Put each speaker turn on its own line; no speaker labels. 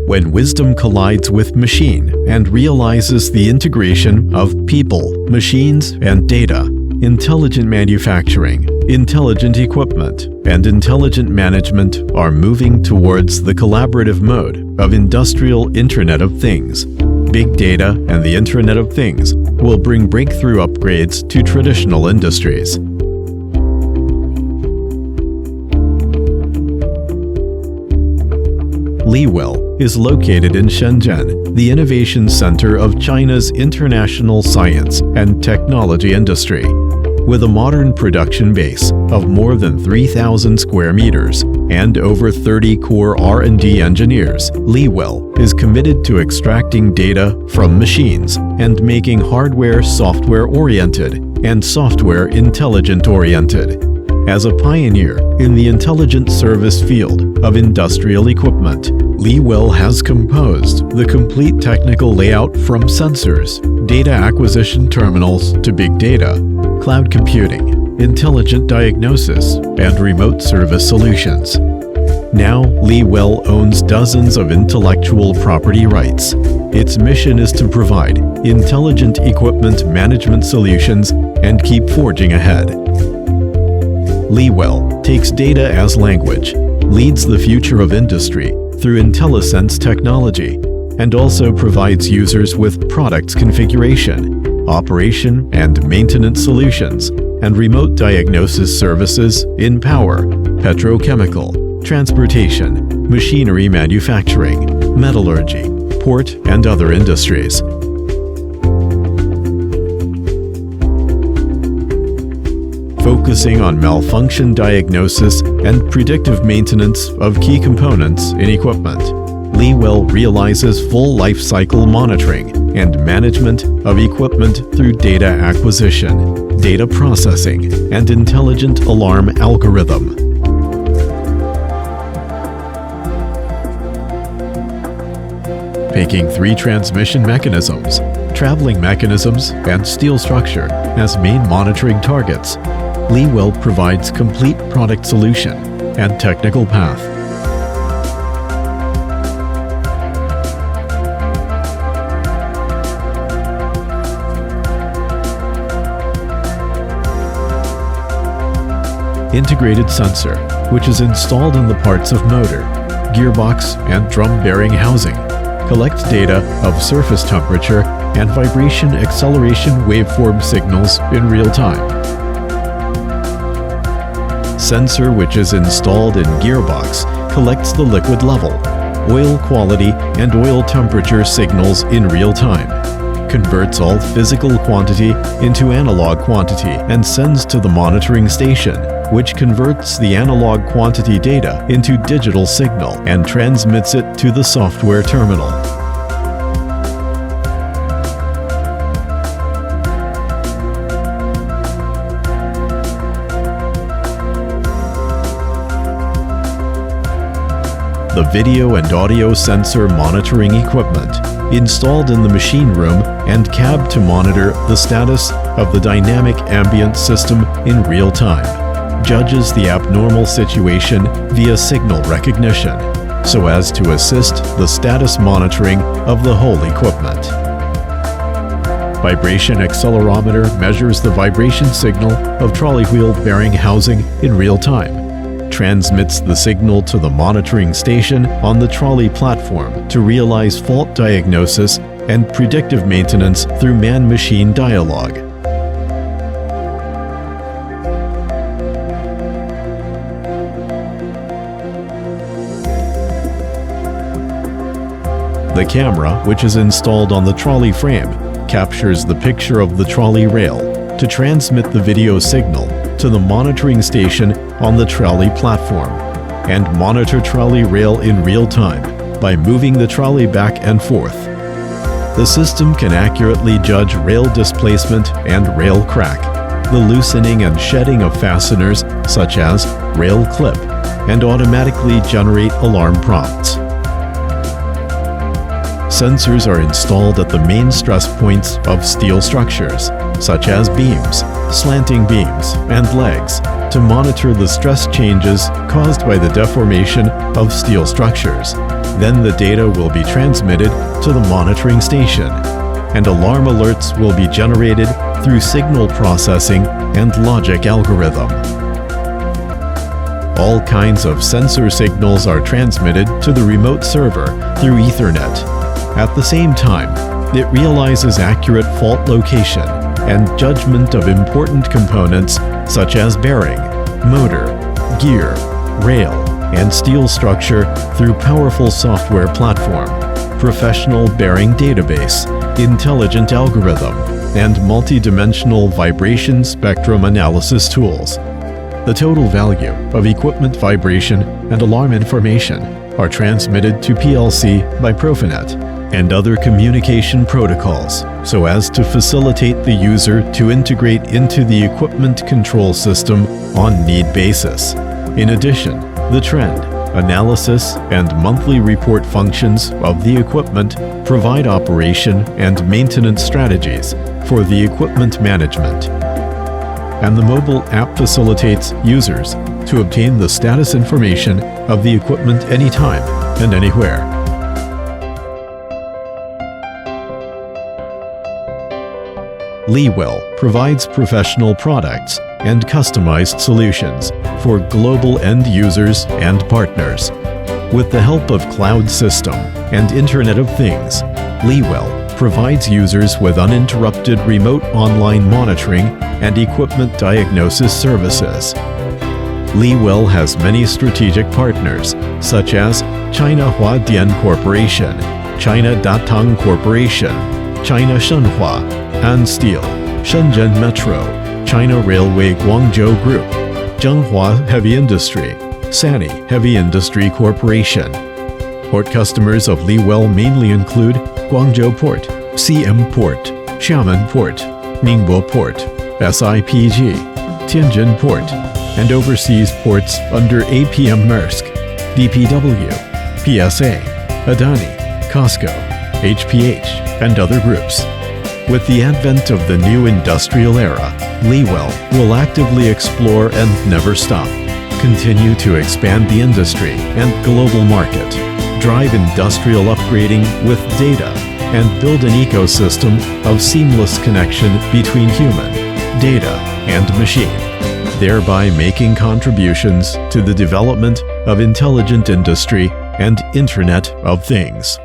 When wisdom collides with machine and realizes the integration of people, machines, and data, intelligent manufacturing, intelligent equipment, and intelligent management are moving towards the collaborative mode of Industrial Internet of Things. Big data and the Internet of Things will bring breakthrough upgrades to traditional industries. Liwell is located in Shenzhen, the innovation center of China's international science and technology industry. With a modern production base of more than 3,000 square meters and over 30 core R&D engineers, Liwell is committed to extracting data from machines and making hardware software-oriented and software intelligent-oriented. As a pioneer in the intelligent service field of industrial equipment, Liwell has composed the complete technical layout from sensors, data acquisition terminals to big data, cloud computing, intelligent diagnosis, and remote service solutions. Now, Liwell owns dozens of intellectual property rights. Its mission is to provide intelligent equipment management solutions and keep forging ahead. Liwell takes data as language, leads the future of industry through IntelliSense technology, and also provides users with products configuration, operation and maintenance solutions, and remote diagnosis services in power, petrochemical, transportation, machinery manufacturing, metallurgy, port, and other industries. Focusing on malfunction diagnosis and predictive maintenance of key components in equipment, Liwell realizes full life cycle monitoring and management of equipment through data acquisition, data processing, and intelligent alarm algorithm. Taking 3 transmission mechanisms, traveling mechanisms, and steel structure as main monitoring targets, Liwell provides complete product solution and technical path. Integrated sensor, which is installed in the parts of motor, gearbox, and drum bearing housing, collects data of surface temperature and vibration acceleration waveform signals in real time. Sensor, which is installed in gearbox, collects the liquid level, oil quality, and oil temperature signals in real time, converts all physical quantity into analog quantity, and sends to the monitoring station, which converts the analog quantity data into digital signal and transmits it to the software terminal. The video and audio sensor monitoring equipment installed in the machine room and cab to monitor the status of the dynamic ambient system in real time, judges the abnormal situation via signal recognition, so as to assist the status monitoring of the whole equipment. Vibration accelerometer measures the vibration signal of trolley wheel bearing housing in real time, transmits the signal to the monitoring station on the trolley platform to realize fault diagnosis and predictive maintenance through man-machine dialogue. The camera, which is installed on the trolley frame, captures the picture of the trolley rail to transmit the video signal to the monitoring station on the trolley platform and monitor trolley rail in real time by moving the trolley back and forth. The system can accurately judge rail displacement and rail crack, the loosening and shedding of fasteners such as rail clip, and automatically generate alarm prompts. Sensors are installed at the main stress points of steel structures, such as beams, slanting beams, and legs, to monitor the stress changes caused by the deformation of steel structures. Then the data will be transmitted to the monitoring station, and alarm alerts will be generated through signal processing and logic algorithm. All kinds of sensor signals are transmitted to the remote server through Ethernet. At the same time, it realizes accurate fault location and judgment of important components such as bearing, motor, gear, rail, and steel structure through powerful software platform, professional bearing database, intelligent algorithm, and multidimensional vibration spectrum analysis tools. The total value of equipment vibration and alarm information are transmitted to PLC by Profinet and other communication protocols so as to facilitate the user to integrate into the equipment control system on need basis. In addition, the trend, analysis, and monthly report functions of the equipment provide operation and maintenance strategies for the equipment management. And the mobile app facilitates users to obtain the status information of the equipment anytime and anywhere. Liwell provides professional products and customized solutions for global end users and partners. With the help of cloud system and Internet of Things, Liwell provides users with uninterrupted remote online monitoring and equipment diagnosis services. Liwell has many strategic partners, such as China Huadian Corporation, China Datang Corporation, China Shenhua, Han Steel, Shenzhen Metro, China Railway Guangzhou Group, Zhenghua Heavy Industry, Sany Heavy Industry Corporation. Port customers of Liwell mainly include Guangzhou Port, CM Port, Xiamen Port, Ningbo Port, SIPG, Tianjin Port, and overseas ports under APM Maersk, DPW, PSA, Adani, COSCO, HPH, and other groups. With the advent of the new industrial era, Liwell will actively explore and never stop, continue to expand the industry and global market, drive industrial upgrading with data, and build an ecosystem of seamless connection between human, data, and machine, thereby making contributions to the development of intelligent industry and Internet of Things.